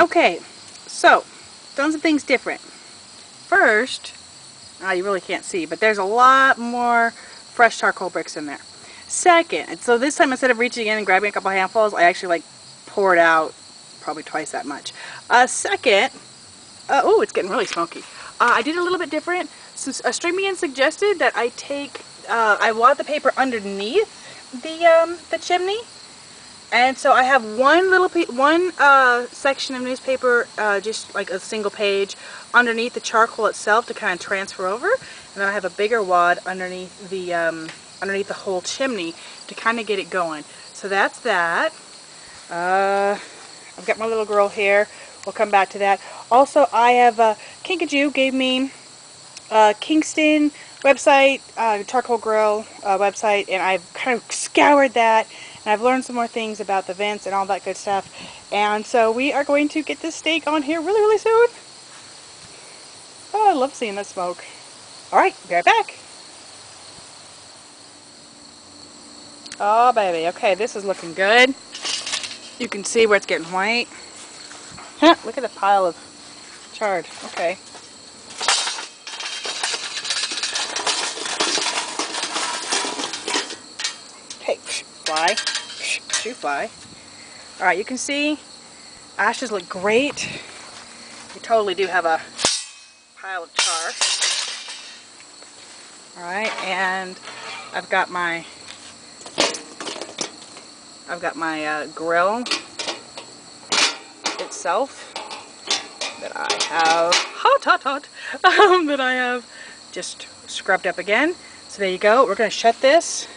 Okay, so done some things different. First, you really can't see, but there's a lot more fresh charcoal bricks in there. Second, and so this time instead of reaching in and grabbing a couple handfuls, I actually like poured out probably twice that much. Second, oh, it's getting really smoky. I did a little bit different. So, Streamian suggested that I take, I wad the paper underneath the chimney. And so I have one little section of newspaper, just like a single page, underneath the charcoal itself to kind of transfer over, and then I have a bigger wad underneath the whole chimney to kind of get it going. So that's that. I've got my little girl here. We'll come back to that. Also, I have Kinkajou gave me Kingston website, charcoal grill website, and I've kind of scoured that, and I've learned some more things about the vents and all that good stuff. And so we are going to get this steak on here really, really soon. Oh, I love seeing the smoke. Alright, be right back. Oh, baby. Okay, this is looking good. You can see where it's getting white. Huh, look at the pile of charred. Okay. Hey, fly. Shoo, fly. Alright, you can see ashes look great. We totally do have a pile of char. Alright, and I've got my grill itself that I have that I have just scrubbed up again. So there you go. We're going to shut this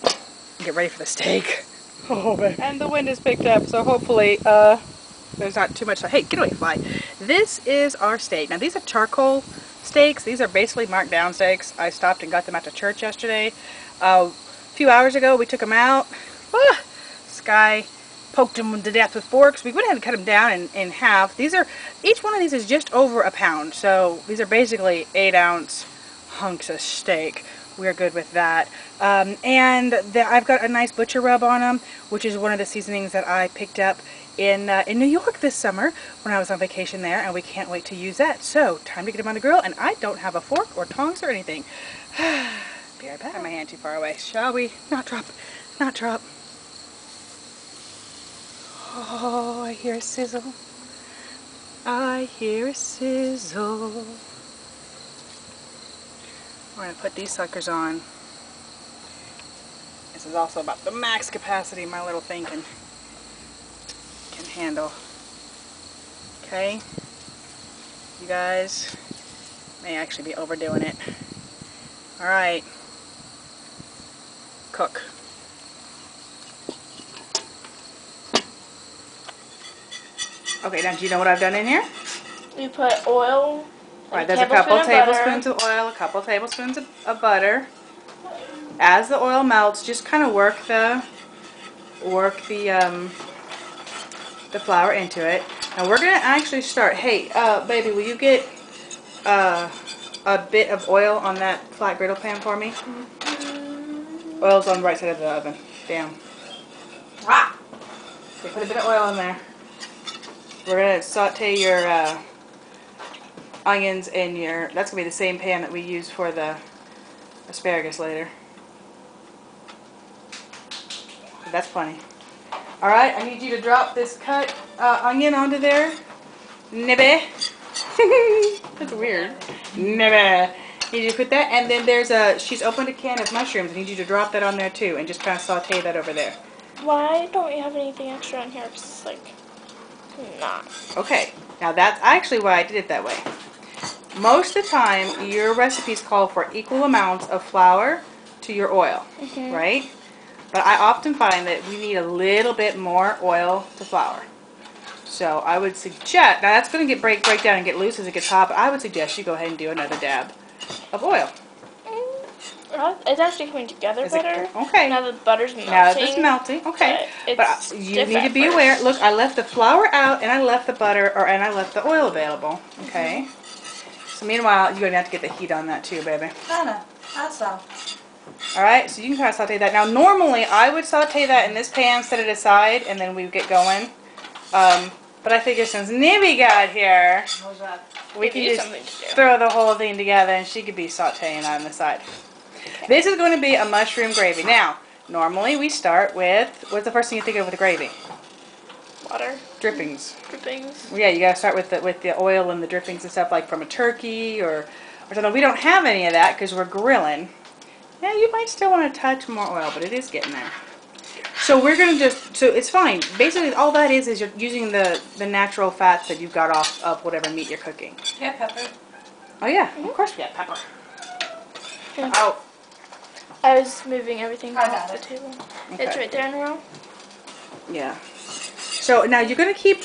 and get ready for the steak. Oh, man. And the wind is picked up, so hopefully there's not too much. Hey, get away, fly. This is our steak. Now these are charcoal steaks. These are basically marked down steaks. I stopped and got them at the church yesterday. A few hours ago we took them out. Sky poked them to death with forks. We went ahead and cut them down in half. Each one of these is just over a pound, so these are basically 8-ounce hunks of steak. We're good with that. I've got a nice butcher rub on them, which is one of the seasonings that I picked up in New York this summer when I was on vacation there, and we can't wait to use that. So time to get them on the grill, and I don't have a fork or tongs or anything. Be right back. Got my hand too far away. Shall we? Not drop. Not drop. Oh, I hear a sizzle. I hear a sizzle. We're going to put these suckers on. This is also about the max capacity my little thing can handle. Okay? You guys may actually be overdoing it. Alright. Cook. Okay, now do you know what I've done in here? You put oil. Right, there's a couple tablespoons of oil, a couple tablespoons of butter. As the oil melts, just kind of work the flour into it. Now we're gonna actually start. Hey, baby, will you get a bit of oil on that flat griddle pan for me? Mm-hmm. Oil's on the right side of the oven. Damn. Ah! Okay, put a bit of oil in there. We're gonna saute your onions in your. That's gonna be the same pan that we use for the asparagus later. That's plenty. Alright, I need you to drop this cut onion onto there. Nibbe. That's weird. Nibbe. Need you to put that, and then she's opened a can of mushrooms. I need you to drop that on there too, and just kind of saute that over there. Why don't you have anything extra in here? Because it's like, not. Okay, now that's actually why I did it that way. Most of the time, your recipes call for equal amounts of flour to your oil, right? But I often find that we need a little bit more oil to flour. So I would suggest, now that's going to break down and get loose as it gets hot, but I would suggest you go ahead and do another dab of oil. It's actually coming together better. Okay. Now the butter's melting. Now it's melting, okay. But you need to be aware. Look, I left the flour out, and I left the and I left the oil available. Okay. So meanwhile, you're going to have to get the heat on that too, baby. I know. I saw. Alright, so you can kind of saute that. Now normally I would saute that in this pan, set it aside, and then we would get going. But I figure since Nibby got here, we can just throw the whole thing together and she could be sauteing on the side. Okay. This is going to be a mushroom gravy. Now, normally we start with, what's the first thing you think of with the gravy? Water. Drippings. Drippings. Yeah, you gotta start with the oil and the drippings and stuff like from a turkey or something. We don't have any of that because we're grilling. Yeah, you might still want to touch more oil, but it is getting there. So we're going to so it's fine. Basically, all that is you're using the natural fats that you've got off of whatever meat you're cooking. Yeah, pepper. Oh, yeah. Of course we have pepper. Oh. I was moving everything off the table. Okay. It's right there in a row. Yeah. So now you're going to keep,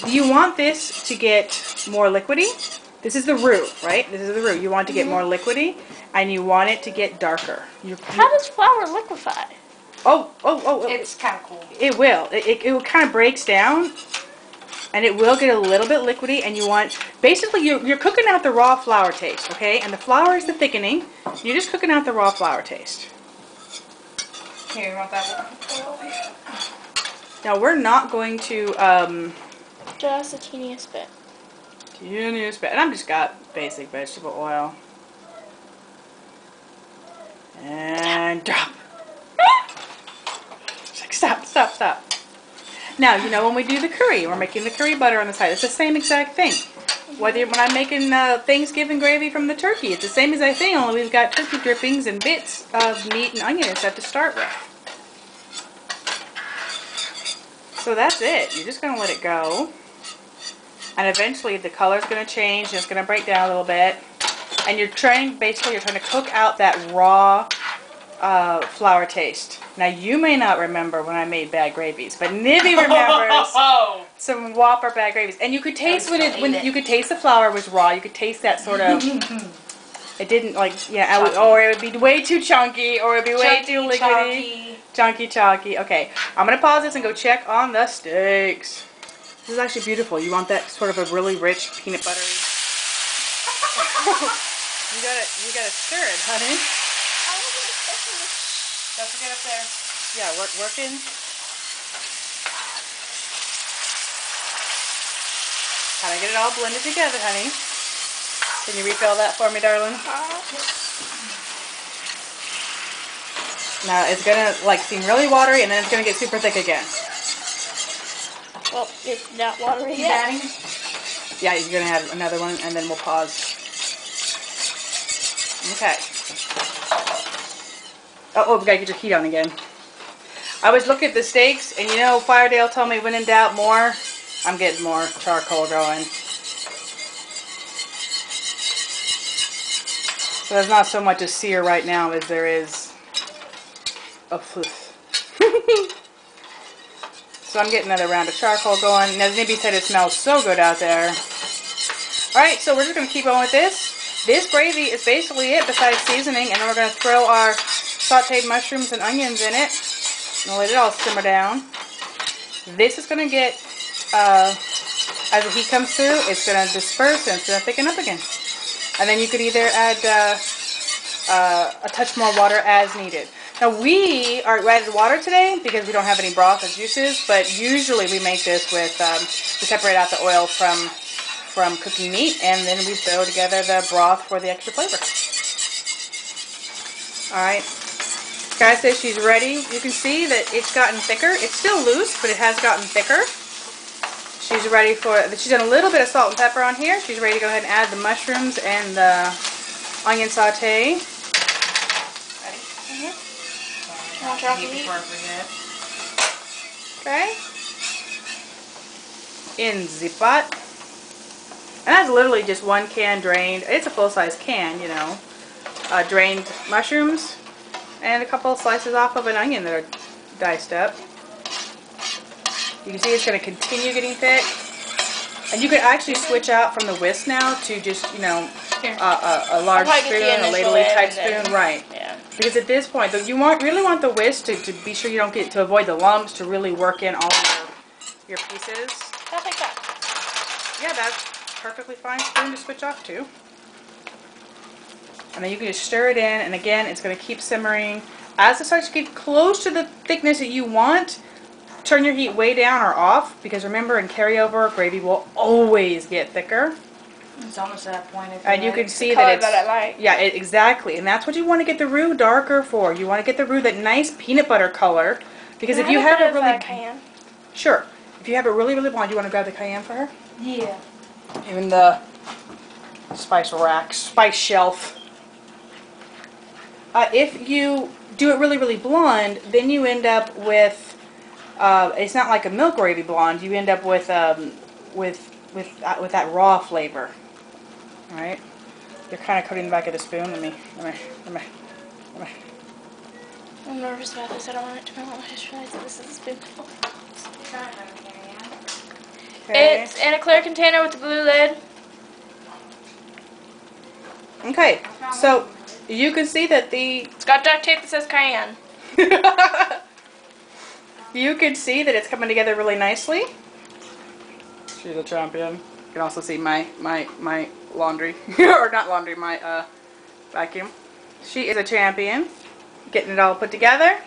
you want this to get more liquidy. This is the roux, right? This is the roux. You want to get more liquidy, and you want it to get darker. How does flour liquefy? Oh. It's kind of cool. It will. It kind of breaks down, and it will get a little bit liquidy, and you want, basically you're cooking out the raw flour taste, okay? And the flour is the thickening. You're just cooking out the raw flour taste. Here, you want that one? Now we're not going to, just the teeniest bit. And I've just got basic vegetable oil. And drop. Stop. Now, you know when we do the curry, we're making the curry butter on the side. It's the same exact thing. When I'm making Thanksgiving gravy from the turkey, it's the same exact thing, only we've got turkey drippings and bits of meat and onion and stuff to start with. So that's it. You're just going to let it go. And eventually the color's going to change and it's going to break down a little bit. And you're trying to cook out that raw flour taste. Now you may not remember when I made bad gravies, but Nibby remembers some whopper bad gravies. And you could taste you could taste the flour was raw. You could taste that sort of, it didn't or it would be way too chunky, or it would be way too liquidy. Chunky. Okay, I'm going to pause this and go check on the steaks. This is actually beautiful. You want that sort of a really rich peanut buttery. you gotta stir it, honey. Don't forget up there. Yeah, working. How to get it all blended together, honey. Can you refill that for me, darling? Now it's gonna seem really watery, and then it's gonna get super thick again. Well, it's not watery Keep yet. adding. Yeah, you're gonna have another one, and then we'll pause. Okay. Oh, we gotta get your heat on again. I was looking at the steaks, and you know, Firedale told me when in doubt, more. I'm getting more charcoal going. So there's not so much a sear right now as there is a floof. So I'm getting another round of charcoal going. And as Nibby said, it smells so good out there. Alright, so we're just going to keep on with this. This gravy is basically it besides seasoning. And then we're going to throw our sauteed mushrooms and onions in it. And let it all simmer down. This is going to get, as the heat comes through, it's going to disperse and it's going to thicken up again. And then you could either add a touch more water as needed. Now we added water today because we don't have any broth or juices, but usually we make this with, we separate out the oil from cooking meat, and then we throw together the broth for the extra flavor. Alright, Sky says she's ready. You can see that it's gotten thicker. It's still loose, but it has gotten thicker. She's ready for it. She's done a little bit of salt and pepper on here. She's ready to go ahead and add the mushrooms and the onion saute. Okay. In the pot. And that's literally just one can drained. It's a full-size can, you know. Drained mushrooms. And a couple of slices off of an onion that are diced up. You can see it's going to continue getting thick. And you could actually switch out from the whisk now to just, you know, a large spoon, a ladle type spoon. Right. Yeah. Because at this point, you really want the whisk to be sure you don't to avoid the lumps, to really work in all of your pieces. Stuff like that. Yeah, that's perfectly fine spoon to switch off to. And then you can just stir it in, and again, it's going to keep simmering. As it starts to get close to the thickness that you want, turn your heat way down or off, because remember, in carryover, gravy will always get thicker. It's almost at that point. And you can see that it's, that I like. yeah, exactly. And that's what you want to get the roux darker for. You want to get the roux that nice peanut butter color, because if you have it really, cayenne. sure, if you have it really, really blonde, you want to grab the cayenne for her? Yeah. Even the spice rack, spice shelf. If you do it really, really blonde, then you end up with, it's not like a milk gravy blonde. You end up with that raw flavor. All right. You're kind of coating the back of the spoon. Let me. I'm nervous about this. I don't want it to melt. I just realized that this is a spoonful. Okay. It's in a clear container with a blue lid. Okay. So you can see that It's got duct tape that says cayenne. you can see that it's coming together really nicely. She's a champion. You can also see my laundry, or not laundry, my vacuum. She is a champion. Getting it all put together.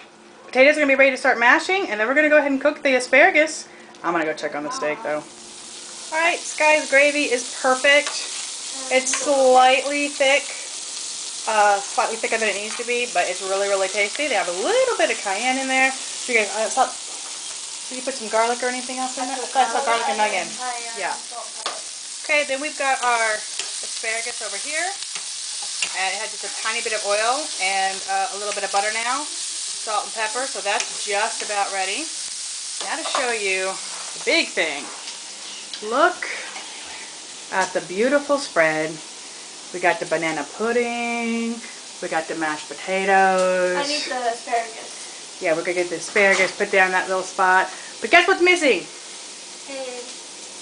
Potatoes are gonna be ready to start mashing, and then we're gonna go ahead and cook the asparagus. I'm gonna go check on the steak though. All right, guys, gravy is perfect. It's slightly thick, slightly thicker than it needs to be, but it's really, really tasty. They have a little bit of cayenne in there. So you guys, did you put some garlic or anything else in it? I saw garlic and onion. Yeah. Okay, then we've got our asparagus over here. And it had just a tiny bit of oil and a little bit of butter now. Salt and pepper, so that's just about ready. Now to show you the big thing. Look at the beautiful spread. We got the banana pudding. We got the mashed potatoes. I need the asparagus. Yeah, we're going to get the asparagus put down that little spot. But guess what's missing?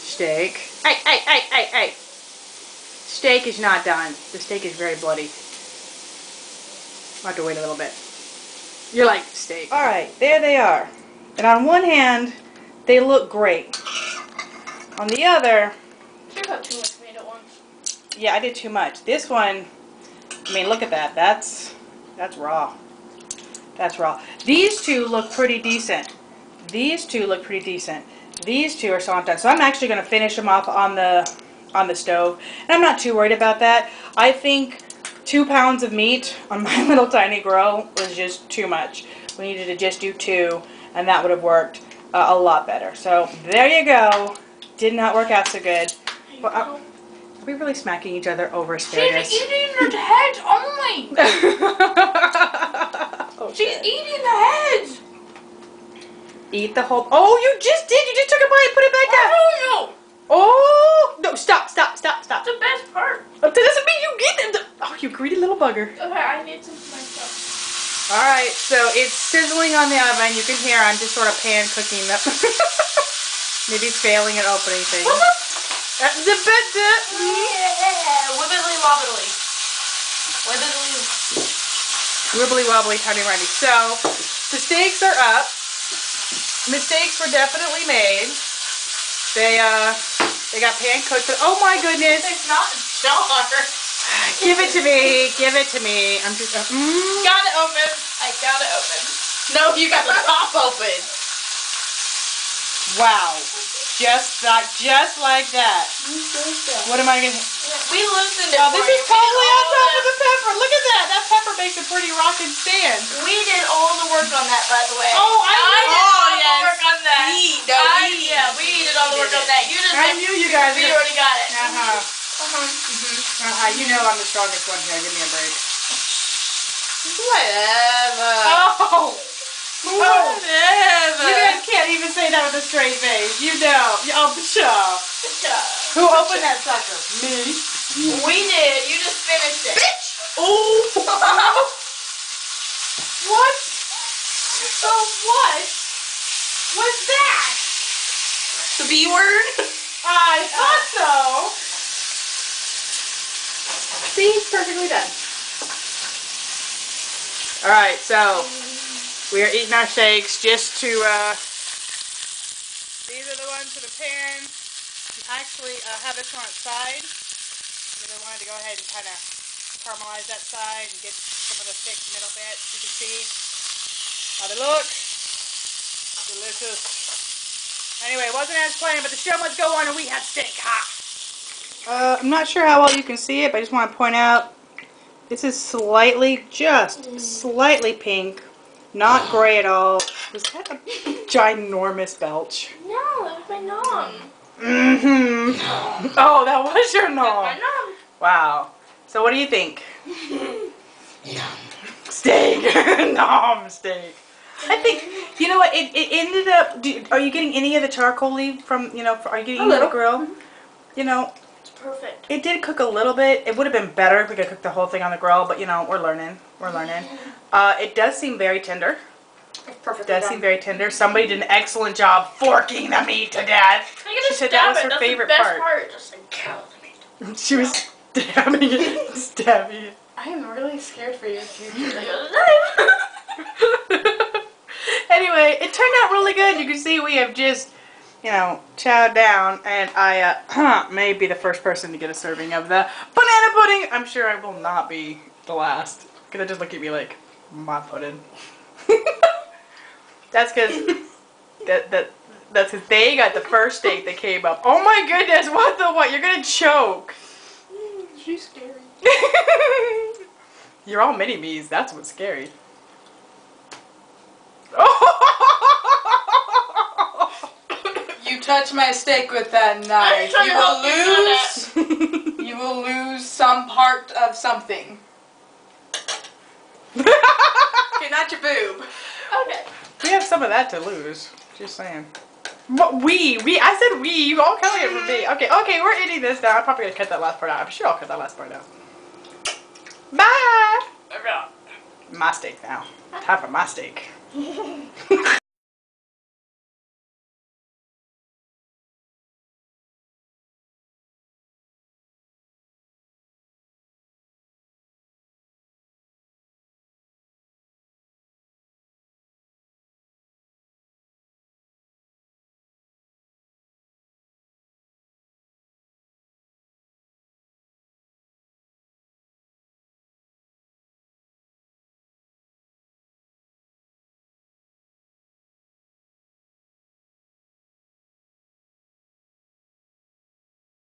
Steak. Hey. Steak is not done. The steak is very bloody. I'll have to wait a little bit. You like steak. Alright, there they are. And on one hand, they look great. On the other... I should have too much meat at once. Yeah, I did too much. This one, I mean, look at that. That's raw. That's raw. These two look pretty decent. These two look pretty decent. These two are so done. So I'm actually going to finish them off on the stove. And I'm not too worried about that. I think 2 pounds of meat on my little tiny grill was just too much. We needed to just do 2, and that would have worked a lot better. So there you go. Did not work out so good. But, are we really smacking each other over asparagus? She's eating the heads only. Okay. She's eating the heads. Eat the whole... Oh, you just did! You just took a bite and put it back down! Oh Oh! No, stop. no! The best part. That doesn't mean you get them. Oh, you greedy little bugger. Okay, I need some for myself. Alright, so it's sizzling on the oven. You can hear I'm just sort of pan cooking them. Maybe failing at opening things. Yeah, Wibbly wobbly. Wibbly wobbly, tiny runny. So, the steaks are up. Mistakes were definitely made. They got pan cooked, but oh my goodness. It's not dark. Give it to me. Give it to me. I'm just... Got it open. I got it open. No, you got the top open. Wow. Just like that. What am I going to... We loosened it. Oh, for this you. is totally on top of the pepper. Look at that. That pepper makes a pretty rockin' stand. We did all the work on that, by the way. Oh, I did know. all the work on that. Yeah, we did all the work on that. You just I knew you guys we were... already got it. You know I'm the strongest one here. Give me a break. Whatever. Oh. Whatever. You guys can't even say that with a straight face. You know. Oh, sure. Who opened that sucker? Me. We did. You just finished it. Bitch! Oh! What? So what? What's that? The B word? I thought so. See, it's perfectly done. Alright, so we are eating our steaks just to, these are the ones for the pan. I actually have this one outside because I wanted to go ahead and kind of caramelize that side and get some of the thick middle bits. You can see how they look. Delicious. Anyway, it wasn't as planned, but the show must go on and we have steak. Ha! I'm not sure how well you can see it, but I just want to point out this is slightly, just slightly pink. Not gray at all. Was that a ginormous belch? No, that was my nom. Mm-hmm. Oh, that was your nom. My nom. Wow. So what do you think? Steak. Nom steak. I think, you know what, it ended up, are you getting any of the charcoal leaf from, you know, are you getting any of the grill? You know, It's perfect. it did cook a little bit. It would have been better if we could cook the whole thing on the grill, but you know, we're learning. We're learning. It does seem very tender. It's perfect. It does seem very tender. Somebody did an excellent job forking the meat to death. She said that was her favorite part. Just like kill the meat. She was stabbing it, stabbing it. I am really scared for your future. Anyway, it turned out really good. You can see we have just, you know, chowed down, and I may be the first person to get a serving of the banana pudding. I'm sure I will not be the last, because they just look at me like, my pudding. That's because that's because they got the first steak that came up. Oh my goodness, what? You're gonna choke. She's scary. You're all mini-me's, that's what's scary. You touch my steak with that knife. You will lose some part of something. Okay, not your boob. Okay. We have some of that to lose. Just saying. What, I said we. You all coming it from me. Okay, we're ending this now. I'm probably going to cut that last part out. I'm sure I'll cut that last part out. Bye! My steak now. Time for my steak.